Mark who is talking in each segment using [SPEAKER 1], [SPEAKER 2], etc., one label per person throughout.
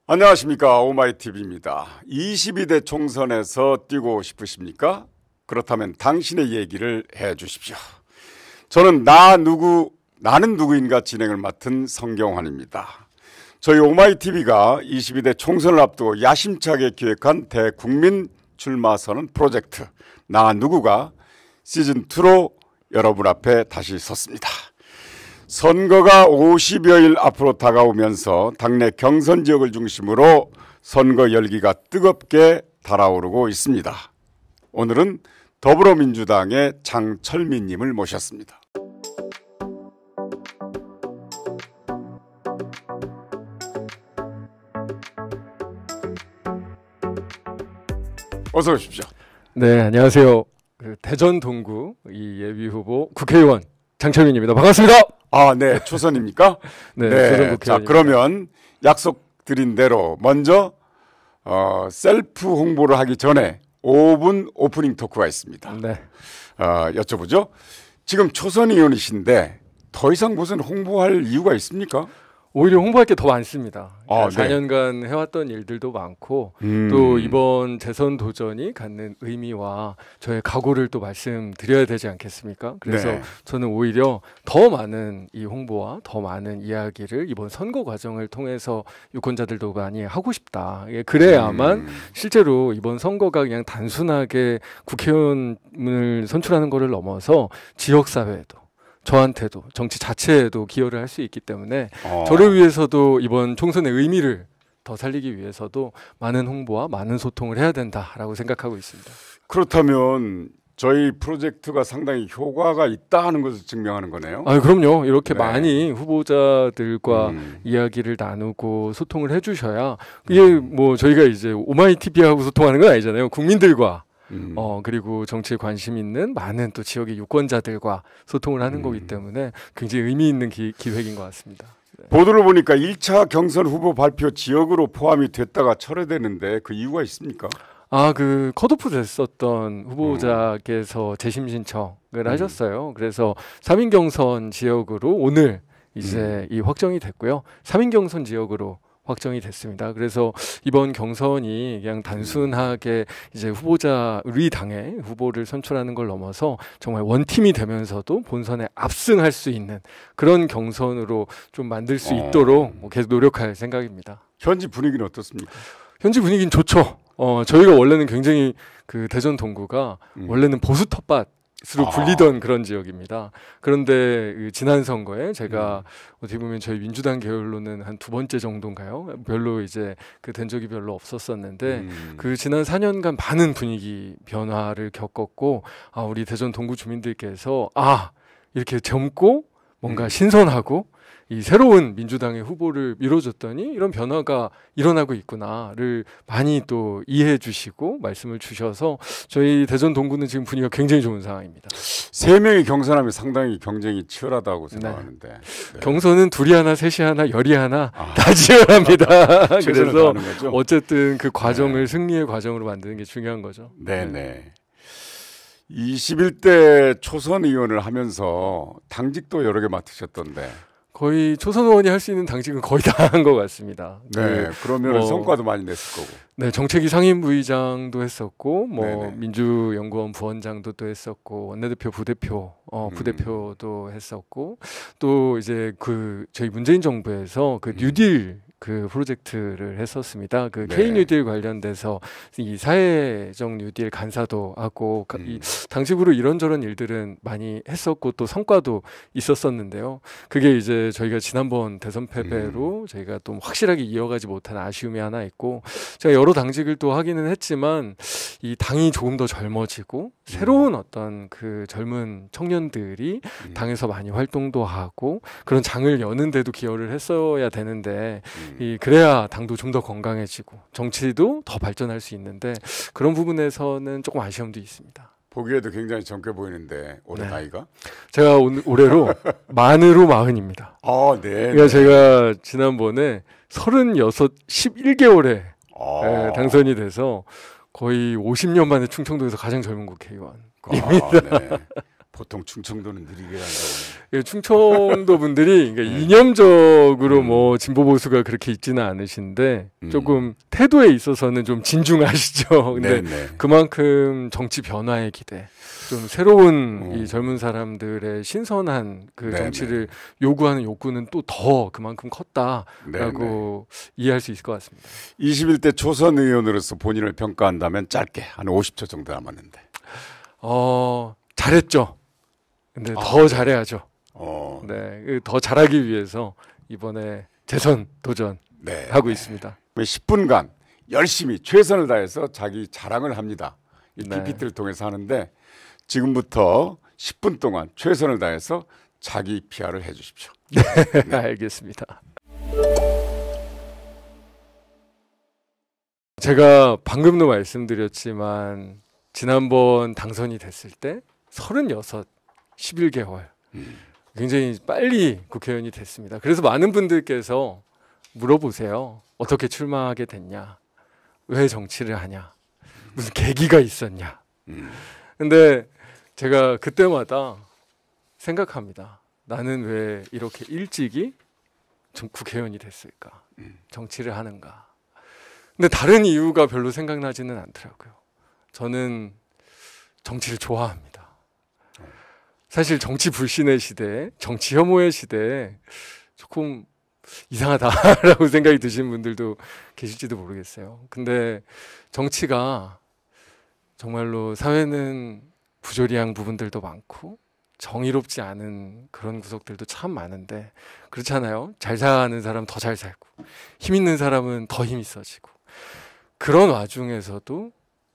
[SPEAKER 1] 안녕하십니까, 오마이TV입니다. 22대 총선에서 뛰고 싶으십니까? 그렇다면 당신의 얘기를 해주십시오. 저는 나는 누구인가 진행을 맡은 성경환입니다. 저희 오마이TV가 22대 총선을 앞두고 야심차게 기획한 대국민 출마 선언 프로젝트 나 누구가 시즌2로 여러분 앞에 다시 섰습니다. 선거가 50여일 앞으로 다가오면서 당내 경선 지역을 중심으로 선거 열기가 뜨겁게 달아오르고 있습니다. 오늘은 더불어민주당의 장철민 님을 모셨습니다. 어서 오십시오.
[SPEAKER 2] 네, 안녕하세요. 대전 동구 이 예비후보 국회의원 장철민입니다. 반갑습니다.
[SPEAKER 1] 아, 네, 초선입니까?
[SPEAKER 2] 네,
[SPEAKER 1] 네. 자, 그러면 약속드린 대로 먼저 셀프 홍보를 하기 전에 5분 오프닝 토크가 있습니다.
[SPEAKER 2] 네.
[SPEAKER 1] 여쭤보죠. 지금 초선 의원이신데 더 이상 무슨 홍보할 이유가 있습니까?
[SPEAKER 2] 오히려 홍보할 게 더 많습니다.
[SPEAKER 1] 네.
[SPEAKER 2] 4년간 해왔던 일들도 많고 또 이번 재선 도전이 갖는 의미와 저의 각오를 또 말씀드려야 되지 않겠습니까? 그래서
[SPEAKER 1] 네.
[SPEAKER 2] 저는 오히려 더 많은 이 홍보와 더 많은 이야기를 이번 선거 과정을 통해서 유권자들도 많이 하고 싶다. 그래야만 실제로 이번 선거가 그냥 단순하게 국회의원을 선출하는 것을 넘어서 지역사회에도 저한테도 정치 자체에도 기여를 할 수 있기 때문에 저를 위해서도 이번 총선의 의미를 더 살리기 위해서도 많은 홍보와 많은 소통을 해야 된다라고 생각하고 있습니다.
[SPEAKER 1] 그렇다면 저희 프로젝트가 상당히 효과가 있다 하는 것을 증명하는 거네요.
[SPEAKER 2] 그럼요. 이렇게
[SPEAKER 1] 네.
[SPEAKER 2] 많이 후보자들과 이야기를 나누고 소통을 해주셔야 이게 뭐 저희가 이제 오마이TV하고 소통하는 건 아니잖아요. 국민들과 그리고 정치에 관심 있는 많은 또 지역의 유권자들과 소통을 하는 거기 때문에 굉장히 의미 있는 기획인 것 같습니다. 네.
[SPEAKER 1] 보도를 보니까 1차 경선 후보 발표 지역으로 포함이 됐다가 철회되는데 그 이유가 있습니까?
[SPEAKER 2] 그 컷오프 됐었던 후보자께서 재심 신청을 하셨어요. 그래서 3인 경선 지역으로 오늘 이제 이 확정이 됐고요. 3인 경선 지역으로 확정이 됐습니다. 그래서 이번 경선이 그냥 단순하게 이제 우리 당의 후보를 선출하는 걸 넘어서 정말 원팀이 되면서도 본선에 압승할 수 있는 그런 경선으로 좀 만들 수 있도록 계속 노력할 생각입니다.
[SPEAKER 1] 현지 분위기는 어떻습니까?
[SPEAKER 2] 현지 분위기는 좋죠. 저희가 원래는 굉장히 그 대전 동구가 원래는 보수 텃밭으로 불리던 그런 지역입니다. 그런데 지난 선거에 제가 어떻게 보면 저희 민주당 계열로는 한 2번째 정도인가요? 별로 이제 그 된 적이 별로 없었었는데 그 지난 4년간 많은 분위기 변화를 겪었고 우리 대전 동구 주민들께서 이렇게 젊고 뭔가 신선하고 이 새로운 민주당의 후보를 밀어줬더니 이런 변화가 일어나고 있구나를 많이 또 이해해 주시고 말씀을 주셔서 저희 대전 동구는 지금 분위기가 굉장히 좋은 상황입니다.
[SPEAKER 1] 3명이 경선하면 상당히 경쟁이 치열하다고 생각하는데
[SPEAKER 2] 네. 경선은 둘이 하나 셋이 하나 열이 하나 다 치열합니다. 그래서 어쨌든 그 과정을 승리의 과정으로 만드는 게 중요한 거죠.
[SPEAKER 1] 네네. 21대 초선 의원을 하면서 당직도 여러 개 맡으셨던데
[SPEAKER 2] 거의 초선 의원이 할 수 있는 당직은 거의 다 한 것 같습니다.
[SPEAKER 1] 네, 그러면 성과도 많이 냈을 거고.
[SPEAKER 2] 네, 정책위 상임부의장도 했었고, 민주연구원 부원장도 또 했었고, 원내대표 부대표도 했었고, 또 이제 저희 문재인 정부에서 그 뉴딜 그 프로젝트를 했었습니다. 그 K 뉴딜 관련돼서 이 사회적 뉴딜 간사도 하고 이 당식으로 이런저런 일들은 많이 했었고 또 성과도 있었었는데요. 그게 이제 저희가 지난번 대선 패배로 저희가 또 확실하게 이어가지 못한 아쉬움이 하나 있고 제가 여러 당직을 또 하기는 했지만 이 당이 조금 더 젊어지고 새로운 어떤 그 젊은 청년들이 당에서 많이 활동도 하고 그런 장을 여는 데도 기여를 했어야 되는데 그래야 당도 좀 더 건강해지고 정치도 더 발전할 수 있는데 그런 부분에서는 조금 아쉬움도 있습니다.
[SPEAKER 1] 보기에도 굉장히 젊게 보이는데 올해 나이가?
[SPEAKER 2] 제가 올해로 만으로 40입니다.
[SPEAKER 1] 네.
[SPEAKER 2] 그러니까 제가 지난번에 11개월에 당선이 돼서 거의 50년 만에 충청도에서 가장 젊은 국회의원입니다.
[SPEAKER 1] 네. 보통 충청도는 느리게 간다고.
[SPEAKER 2] 예, 충청도 분들이 그러니까 이념적으로 뭐 진보 보수가 그렇게 있지는 않으신데 조금 태도에 있어서는 좀 진중하시죠. 근데 그만큼 정치 변화의 기대, 좀 새로운 이 젊은 사람들의 신선한 그 정치를 요구하는 욕구는 또 더 그만큼 컸다라고 이해할 수 있을 것 같습니다.
[SPEAKER 1] 21대 초선 의원으로서 본인을 평가한다면 짧게 한 50초 정도 남았는데.
[SPEAKER 2] 잘했죠. 근데 더 잘해야죠. 네, 더 잘하기 위해서 이번에 재선 도전하고 있습니다.
[SPEAKER 1] 10분간 열심히 최선을 다해서 자기 자랑을 합니다. 이 PPT를 통해서 하는데 지금부터 10분 동안 최선을 다해서 자기 PR을 해주십시오.
[SPEAKER 2] 네. 알겠습니다. 제가 방금도 말씀드렸지만 지난번 당선이 됐을 때 36, 11개월 굉장히 빨리 국회의원이 됐습니다. 그래서 많은 분들께서 물어보세요. 어떻게 출마하게 됐냐? 왜 정치를 하냐? 무슨 계기가 있었냐? 근데 제가 그때마다 생각합니다. 나는 왜 이렇게 일찍이 국회의원이 됐을까? 정치를 하는가? 근데 다른 이유가 별로 생각나지는 않더라고요. 저는 정치를 좋아합니다. 사실 정치 불신의 시대에, 정치 혐오의 시대에 조금 이상하다라고 생각이 드시는 분들도 계실지도 모르겠어요. 근데 정치가 정말로 사회는 부조리한 부분들도 많고 정의롭지 않은 그런 구석들도 참 많은데 그렇잖아요. 잘 사는 사람은 더 잘 살고 힘 있는 사람은 더 힘이 있어지고 그런 와중에서도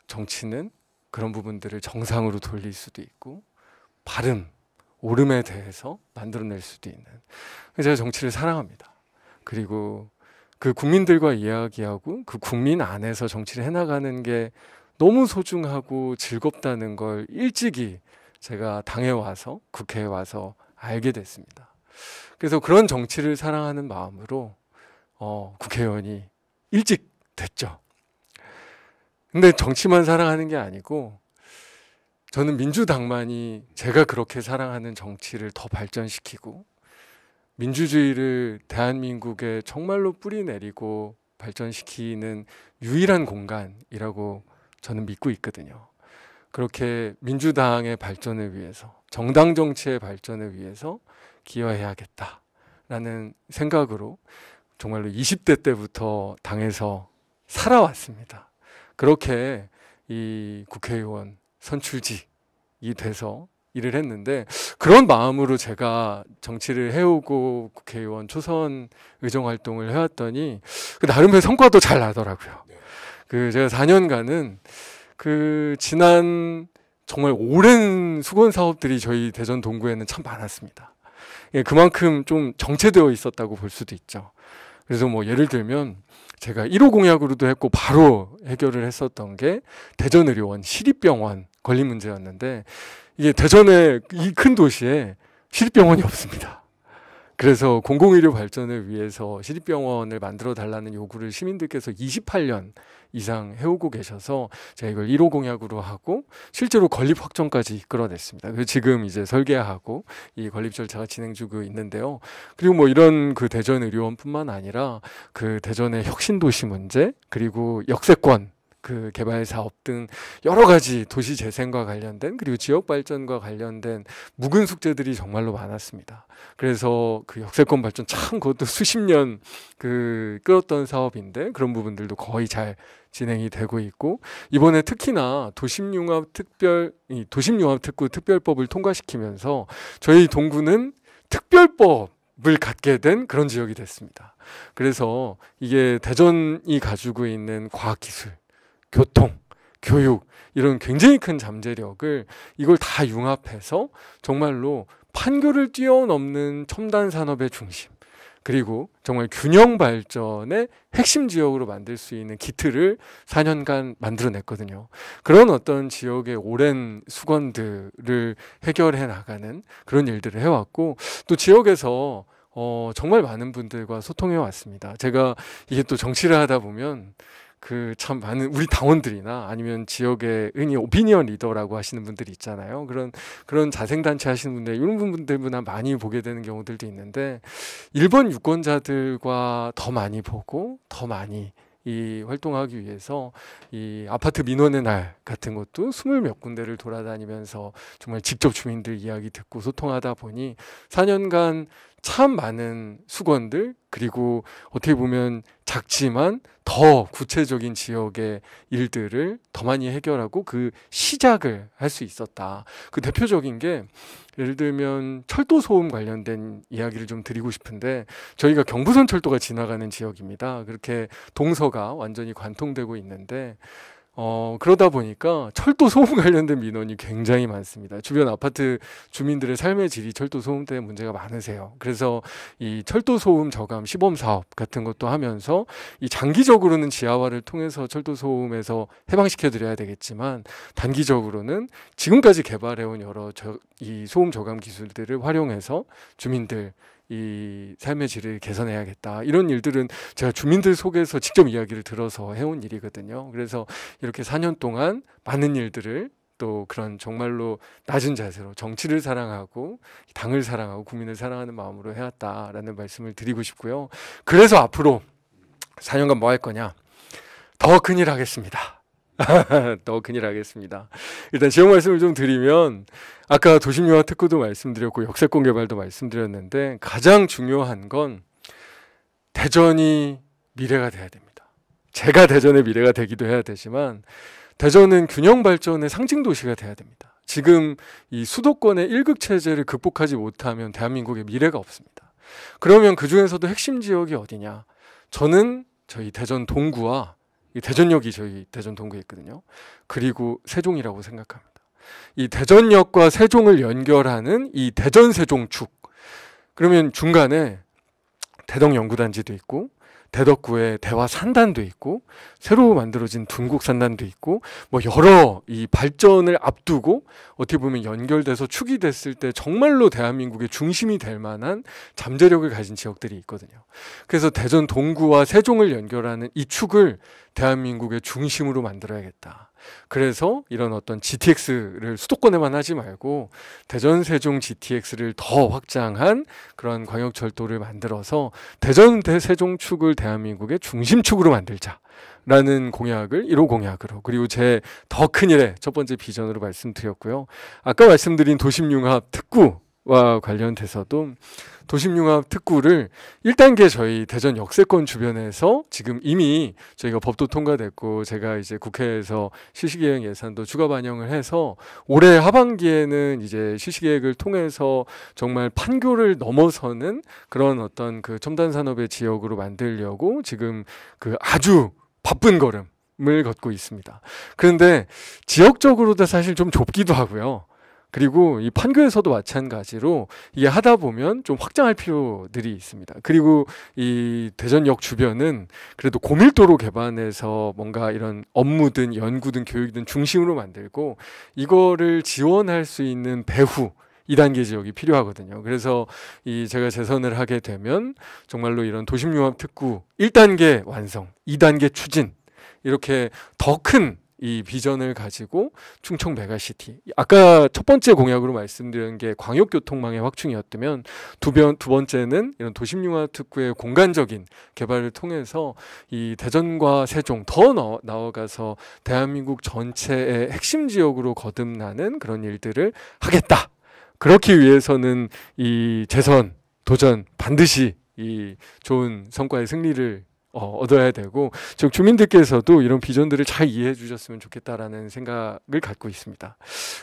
[SPEAKER 2] 정치는 그런 부분들을 정상으로 돌릴 수도 있고 바름, 옳음에 대해서 만들어낼 수도 있는. 제가 정치를 사랑합니다. 그리고 그 국민들과 이야기하고 그 국민 안에서 정치를 해나가는 게 너무 소중하고 즐겁다는 걸 일찍이 제가 당에 와서 국회에 와서 알게 됐습니다. 그래서 그런 정치를 사랑하는 마음으로 국회의원이 일찍 됐죠. 근데 정치만 사랑하는 게 아니고 저는 민주당만이 제가 그렇게 사랑하는 정치를 더 발전시키고 민주주의를 대한민국에 정말로 뿌리내리고 발전시키는 유일한 공간이라고 저는 믿고 있거든요. 그렇게 민주당의 발전을 위해서 정당 정치의 발전을 위해서 기여해야겠다라는 생각으로 정말로 20대 때부터 당에서 살아왔습니다. 그렇게 이 국회의원 선출직이 돼서 일을 했는데 그런 마음으로 제가 정치를 해오고 국회의원 초선 의정 활동을 해왔더니 나름의 성과도 잘 나더라고요. 제가 4년간은 지난 정말 오랜 수건 사업들이 저희 대전 동구에는 참 많았습니다. 그만큼 좀 정체되어 있었다고 볼 수도 있죠. 그래서 뭐 예를 들면 제가 1호 공약으로도 했고 바로 해결을 했었던 게 대전의료원 시립병원 건립 문제였는데 이게 대전의 이 큰 도시에 시립병원이 없습니다. 그래서 공공의료 발전을 위해서 시립병원을 만들어 달라는 요구를 시민들께서 28년 이상 해오고 계셔서 제가 이걸 1호 공약으로 하고 실제로 건립 확정까지 이끌어냈습니다. 그래서 지금 이제 설계하고 이 건립 절차가 진행 중이고 있는데요. 그리고 뭐 이런 대전 의료원뿐만 아니라 대전의 혁신도시 문제 그리고 역세권 개발 사업 등 여러 가지 도시 재생과 관련된 그리고 지역 발전과 관련된 묵은 숙제들이 정말로 많았습니다. 그래서 역세권 발전 참 그것도 수십 년 끌었던 사업인데 그런 부분들도 거의 잘 진행이 되고 있고 이번에 특히나 도심융합특구 특별법을 통과시키면서 저희 동구는 특별법을 갖게 된 그런 지역이 됐습니다. 그래서 이게 대전이 가지고 있는 과학기술 교통, 교육 이런 굉장히 큰 잠재력을 이걸 다 융합해서 정말로 판교를 뛰어넘는 첨단 산업의 중심 그리고 정말 균형 발전의 핵심 지역으로 만들 수 있는 기틀을 4년간 만들어냈거든요. 그런 어떤 지역의 오랜 수건들을 해결해 나가는 그런 일들을 해왔고 또 지역에서 정말 많은 분들과 소통해 왔습니다. 제가 이게 또 정치를 하다 보면 그 참 많은 우리 당원들이나 아니면 지역의 흔히 오피니언 리더라고 하시는 분들이 있잖아요. 그런 자생단체 하시는 분들, 이런 분들보다 많이 보게 되는 경우들도 있는데, 일본 유권자들과 더 많이 보고 더 많이 이 활동하기 위해서 이 아파트 민원의 날 같은 것도 20몇 군데를 돌아다니면서 정말 직접 주민들 이야기 듣고 소통하다 보니 4년간 참 많은 수건들, 그리고 어떻게 보면 작지만 더 구체적인 지역의 일들을 더 많이 해결하고 그 시작을 할 수 있었다. 그 대표적인 게, 예를 들면 철도 소음 관련된 이야기를 좀 드리고 싶은데, 저희가 경부선 철도가 지나가는 지역입니다. 그렇게 동서가 완전히 관통되고 있는데, 그러다 보니까 철도 소음 관련된 민원이 굉장히 많습니다. 주변 아파트 주민들의 삶의 질이 철도 소음 때문에 문제가 많으세요. 그래서 이 철도 소음 저감 시범 사업 같은 것도 하면서, 이 장기적으로는 지하화를 통해서 철도 소음에서 해방시켜 드려야 되겠지만, 단기적으로는 지금까지 개발해온 여러 이 소음 저감 기술들을 활용해서 주민들 이 삶의 질을 개선해야겠다. 이런 일들은 제가 주민들 속에서 직접 이야기를 들어서 해온 일이거든요. 그래서 이렇게 4년 동안 많은 일들을, 또 그런 정말로 낮은 자세로 정치를 사랑하고 당을 사랑하고 국민을 사랑하는 마음으로 해왔다라는 말씀을 드리고 싶고요. 그래서 앞으로 4년간 뭐 할 거냐? 더 큰일 하겠습니다. 더 큰일 하겠습니다. 일단 지역 말씀을 좀 드리면, 아까 도심유화 특구도 말씀드렸고 역세권 개발도 말씀드렸는데, 가장 중요한 건 대전이 미래가 돼야 됩니다. 제가 대전의 미래가 되기도 해야 되지만, 대전은 균형 발전의 상징 도시가 돼야 됩니다. 지금 이 수도권의 일극 체제를 극복하지 못하면 대한민국의 미래가 없습니다. 그러면 그 중에서도 핵심 지역이 어디냐? 저는 저희 대전 동구와, 이 대전역이 저희 대전 동구에 있거든요. 그리고 세종이라고 생각합니다. 이 대전역과 세종을 연결하는 이 대전 세종축. 그러면 중간에 대덕연구단지도 있고, 대덕구에 대화산단도 있고, 새로 만들어진 둔곡산단도 있고, 뭐 여러 이 발전을 앞두고 어떻게 보면 연결돼서 축이 됐을 때 정말로 대한민국의 중심이 될 만한 잠재력을 가진 지역들이 있거든요. 그래서 대전 동구와 세종을 연결하는 이 축을 대한민국의 중심으로 만들어야겠다. 그래서 이런 어떤 GTX를 수도권에만 하지 말고 대전 세종 GTX를 더 확장한 그런 광역철도를 만들어서 대전 세종축을 대한민국의 중심축으로 만들자라는 공약을 1호 공약으로, 그리고 제 더 큰일의 첫 번째 비전으로 말씀드렸고요. 아까 말씀드린 도심융합 특구와 관련돼서도 도심융합 특구를 1단계 저희 대전 역세권 주변에서 지금 이미 저희가 법도 통과됐고, 제가 이제 국회에서 실시계획 예산도 추가 반영을 해서 올해 하반기에는 이제 실시계획을 통해서 정말 판교를 넘어서는 그런 어떤 그 첨단 산업의 지역으로 만들려고 지금 그 아주 바쁜 걸음을 걷고 있습니다. 그런데 지역적으로도 사실 좀 좁기도 하고요. 그리고 이 판교에서도 마찬가지로 이게 하다 보면 좀 확장할 필요들이 있습니다. 그리고 이 대전역 주변은 그래도 고밀도로 개발해서 뭔가 이런 업무든 연구든 교육이든 중심으로 만들고, 이거를 지원할 수 있는 배후 2단계 지역이 필요하거든요. 그래서 제가 재선을 하게 되면 정말로 이런 도심융합 특구 1단계 완성, 2단계 추진, 이렇게 더 큰 이 비전을 가지고 충청 메가시티, 아까 첫 번째 공약으로 말씀드린 게 광역교통망의 확충이었다면, 두 번째는 이런 도심융합 특구의 공간적인 개발을 통해서 이 대전과 세종 더 나아가서 대한민국 전체의 핵심 지역으로 거듭나는 그런 일들을 하겠다. 그렇기 위해서는 이 재선 도전 반드시 이 좋은 성과의 승리를 얻어야 되고, 즉 주민들께서도 이런 비전들을 잘 이해해 주셨으면 좋겠다라는 생각을 갖고 있습니다.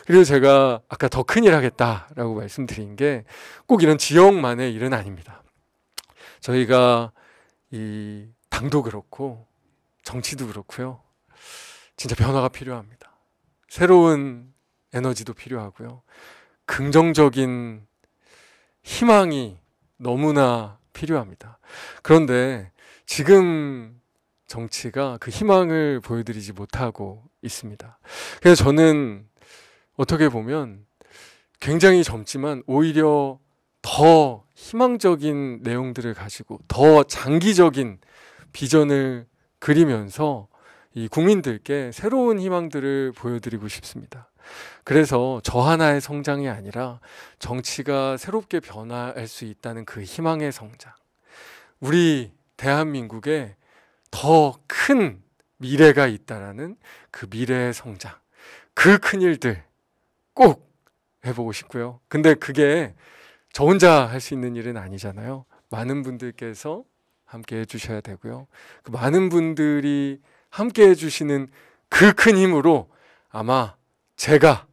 [SPEAKER 2] 그리고 제가 아까 더 큰일 하겠다라고 말씀드린 게 꼭 이런 지역만의 일은 아닙니다. 저희가 이 당도 그렇고 정치도 그렇고요, 진짜 변화가 필요합니다. 새로운 에너지도 필요하고요, 긍정적인 희망이 너무나 필요합니다. 그런데 지금 정치가 그 희망을 보여드리지 못하고 있습니다. 그래서 저는 어떻게 보면 굉장히 젊지만 오히려 더 희망적인 내용들을 가지고 더 장기적인 비전을 그리면서 이 국민들께 새로운 희망들을 보여드리고 싶습니다. 그래서 저 하나의 성장이 아니라 정치가 새롭게 변화할 수 있다는 그 희망의 성장, 우리 대한민국에 더 큰 미래가 있다라는 그 미래의 성장, 그 큰 일들 꼭 해보고 싶고요. 근데 그게 저 혼자 할 수 있는 일은 아니잖아요. 많은 분들께서 함께 해주셔야 되고요. 그 많은 분들이 함께 해주시는 그 큰 힘으로 아마 제가,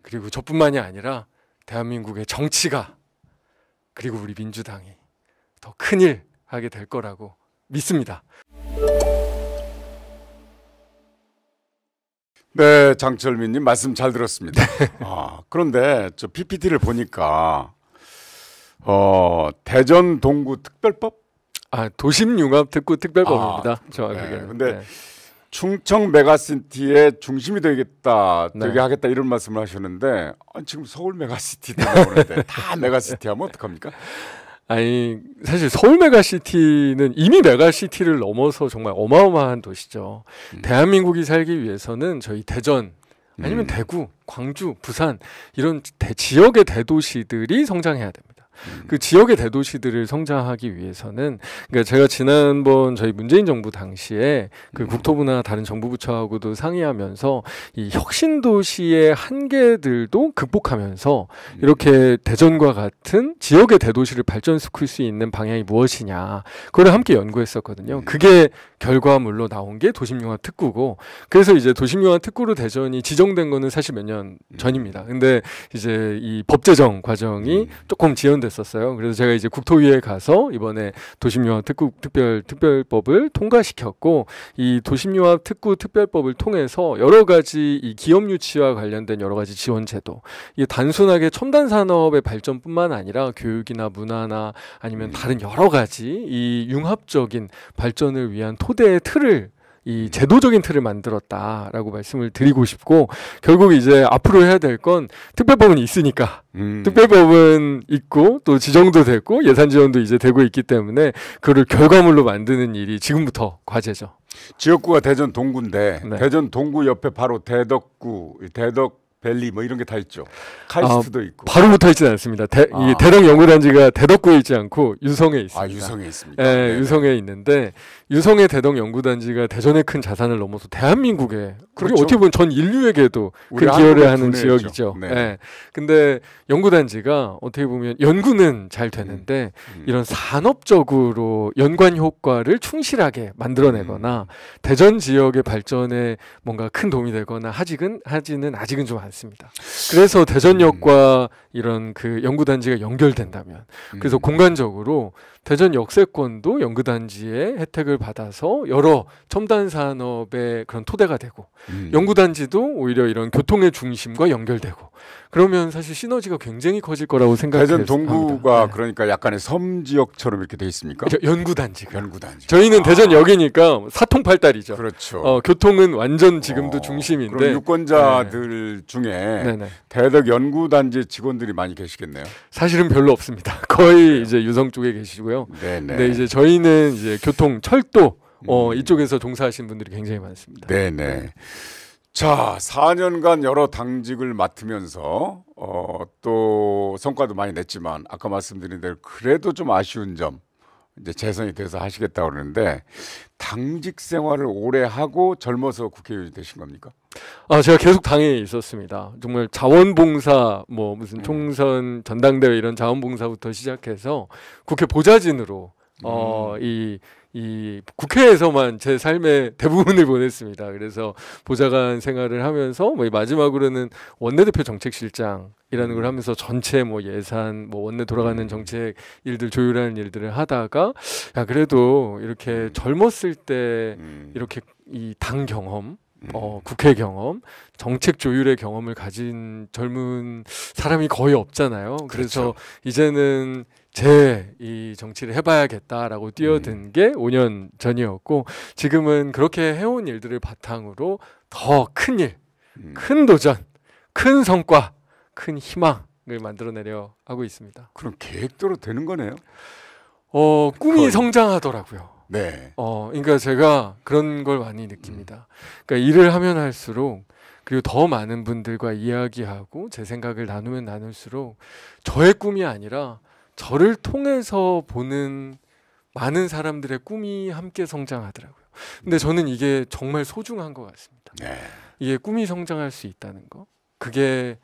[SPEAKER 2] 그리고 저뿐만이 아니라 대한민국의 정치가, 그리고 우리 민주당이 더 큰일 하게 될 거라고 믿습니다.
[SPEAKER 1] 네, 장철민님 말씀 잘 들었습니다. 그런데 저 PPT를 보니까 대전 동구 특별법?
[SPEAKER 2] 도심융합특구특별법입니다. 정확하게.
[SPEAKER 1] 네, 근데 충청 메가시티의 중심이 되겠다, 되게 하겠다 이런 말씀을 하셨는데 지금 서울 메가시티 되는데 다 메가시티 하면 어떡합니까?
[SPEAKER 2] 아니, 사실 서울 메가시티는 이미 메가시티를 넘어서 정말 어마어마한 도시죠. 대한민국이 살기 위해서는 저희 대전 아니면 대구, 광주, 부산 이런 지역의 대도시들이 성장해야 됩니다. 그 지역의 대도시들을 성장하기 위해서는, 그러니까 제가 지난번 저희 문재인 정부 당시에 그 국토부나 다른 정부 부처하고도 상의하면서 이 혁신 도시의 한계들도 극복하면서 이렇게 대전과 같은 지역의 대도시를 발전시킬 수 있는 방향이 무엇이냐, 그걸 함께 연구했었거든요. 그게 결과물로 나온 게 도심융합특구고, 그래서 이제 도심융합특구로 대전이 지정된 거는 사실 몇 년 전입니다. 근데 이제 이 법제정 과정이 조금 지연됐었어요. 그래서 제가 이제 국토위에 가서 이번에 도심융합특구 특별법을 통과시켰고, 이 도심융합특구 특별법을 통해서 여러 가지 이 기업 유치와 관련된 여러 가지 지원 제도, 이게 단순하게 첨단 산업의 발전뿐만 아니라 교육이나 문화나 아니면 다른 여러 가지 이 융합적인 발전을 위한 토대의 틀을, 이 제도적인 틀을 만들었다라고 말씀을 드리고 싶고, 결국 이제 앞으로 해야 될 건 특별법은 있으니까 특별법은 있고 또 지정도 됐고 예산 지원도 이제 되고 있기 때문에 그를 결과물로 만드는 일이 지금부터 과제죠.
[SPEAKER 1] 지역구가 대전 동구인데
[SPEAKER 2] 네.
[SPEAKER 1] 대전 동구 옆에 바로 대덕구, 대덕밸리 뭐 이런 게 다 있죠. 카이스트도 있고.
[SPEAKER 2] 바로 붙어 있지는 않습니다. 이 대덕 연구단지가 대덕구에 있지 않고 유성에 있습니다.
[SPEAKER 1] 유성에 있습니까?
[SPEAKER 2] 네, 유성에 있는데, 유성의 대덕 연구단지가 대전의 큰 자산을 넘어서 대한민국에, 그리고 어떻게 보면 전 인류에게도 큰 기여를 하는 지역이죠.
[SPEAKER 1] 네.
[SPEAKER 2] 네. 근데 연구단지가 어떻게 보면 연구는 잘 되는데 이런 산업적으로 연관 효과를 충실하게 만들어내거나 대전 지역의 발전에 뭔가 큰 도움이 되거나 하지는 아직은 좀 않습니다. 그래서 대전역과 이런 그 연구단지가 연결된다면, 그래서 공간적으로 대전 역세권도 연구단지의 혜택을 받아서 여러 첨단 산업의 그런 토대가 되고, 연구단지도 오히려 이런 교통의 중심과 연결되고, 그러면 사실 시너지가 굉장히 커질 거라고 생각해요.
[SPEAKER 1] 대전 동구가
[SPEAKER 2] 네.
[SPEAKER 1] 그러니까 약간의 섬 지역처럼 이렇게 돼 있습니까?
[SPEAKER 2] 연구단지가.
[SPEAKER 1] 연구단지.
[SPEAKER 2] 저희는 대전역이니까 사통팔달이죠.
[SPEAKER 1] 그렇죠.
[SPEAKER 2] 교통은 완전 지금도 중심인데.
[SPEAKER 1] 그럼 유권자들 중에
[SPEAKER 2] 네네.
[SPEAKER 1] 대덕 연구단지 직원들이 많이 계시겠네요.
[SPEAKER 2] 사실은 별로 없습니다. 거의 이제 유성 쪽에 계시고요.
[SPEAKER 1] 네네.
[SPEAKER 2] 근데 이제 저희는 이제 교통, 철도 이쪽에서 종사하시는 분들이 굉장히 많습니다.
[SPEAKER 1] 네네. 자, 4년간 여러 당직을 맡으면서 또 성과도 많이 냈지만 아까 말씀드린 대로 그래도 좀 아쉬운 점, 이제 재선이 돼서 하시겠다고 그러는데 당직 생활을 오래 하고 젊어서 국회의원이 되신 겁니까?
[SPEAKER 2] 제가 계속 당에 있었습니다. 정말 자원봉사, 뭐 무슨 총선, 전당대회 이런 자원봉사부터 시작해서 국회 보좌진으로 이 국회에서만 제 삶의 대부분을 보냈습니다. 그래서 보좌관 생활을 하면서 뭐 마지막으로는 원내대표 정책실장이라는 걸 하면서 전체 뭐 예산, 뭐 원내 돌아가는 정책 일들 조율하는 일들을 하다가, 야 그래도 이렇게 젊었을 때 이렇게 이 당 경험, 국회 경험, 정책 조율의 경험을 가진 젊은 사람이 거의 없잖아요. 그래서
[SPEAKER 1] 그렇죠.
[SPEAKER 2] 이제는 이 정치를 해봐야겠다라고 뛰어든 게 5년 전이었고, 지금은 그렇게 해온 일들을 바탕으로 더 큰 일, 큰 도전, 큰 성과, 큰 희망을 만들어내려 하고 있습니다.
[SPEAKER 1] 그럼 계획대로 되는 거네요.
[SPEAKER 2] 꿈이
[SPEAKER 1] 거의.
[SPEAKER 2] 성장하더라고요.
[SPEAKER 1] 네.
[SPEAKER 2] 그러니까 제가 그런 걸 많이 느낍니다. 그러니까 일을 하면 할수록 그리고 더 많은 분들과 이야기하고 제 생각을 나누면 나눌수록 저의 꿈이 아니라 저를 통해서 보는 많은 사람들의 꿈이 함께 성장하더라고요. 근데 저는 이게 정말 소중한 것 같습니다.
[SPEAKER 1] 네.
[SPEAKER 2] 이게 꿈이 성장할 수 있다는 거. 그게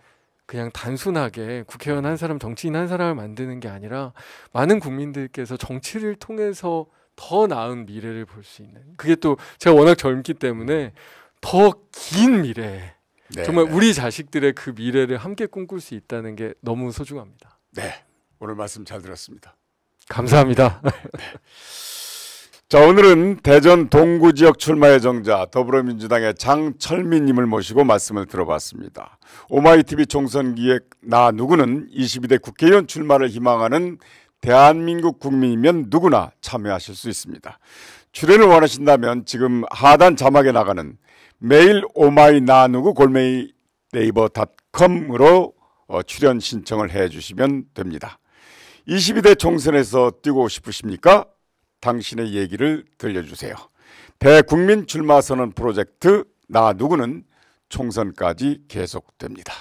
[SPEAKER 2] 그냥 단순하게 국회의원 한 사람, 정치인 한 사람을 만드는 게 아니라 많은 국민들께서 정치를 통해서 더 나은 미래를 볼 수 있는. 그게 또 제가 워낙 젊기 때문에 더 긴 미래,
[SPEAKER 1] 네,
[SPEAKER 2] 정말
[SPEAKER 1] 네.
[SPEAKER 2] 우리 자식들의 그 미래를 함께 꿈꿀 수 있다는 게 너무 소중합니다.
[SPEAKER 1] 네. 오늘 말씀 잘 들었습니다.
[SPEAKER 2] 감사합니다.
[SPEAKER 1] 자, 오늘은 대전 동구 지역 출마 예정자 더불어민주당의 장철민님을 모시고 말씀을 들어봤습니다. 오마이TV 총선기획 나 누구는 22대 국회의원 출마를 희망하는 대한민국 국민이면 누구나 참여하실 수 있습니다. 출연을 원하신다면 지금 하단 자막에 나가는 메일 오마이 나 누구 골메이 네이버.com으로 출연 신청을 해주시면 됩니다. 22대 총선에서 뛰고 싶으십니까? 당신의 얘기를 들려주세요. 대국민 출마 선언 프로젝트 나 누구는 총선까지 계속됩니다.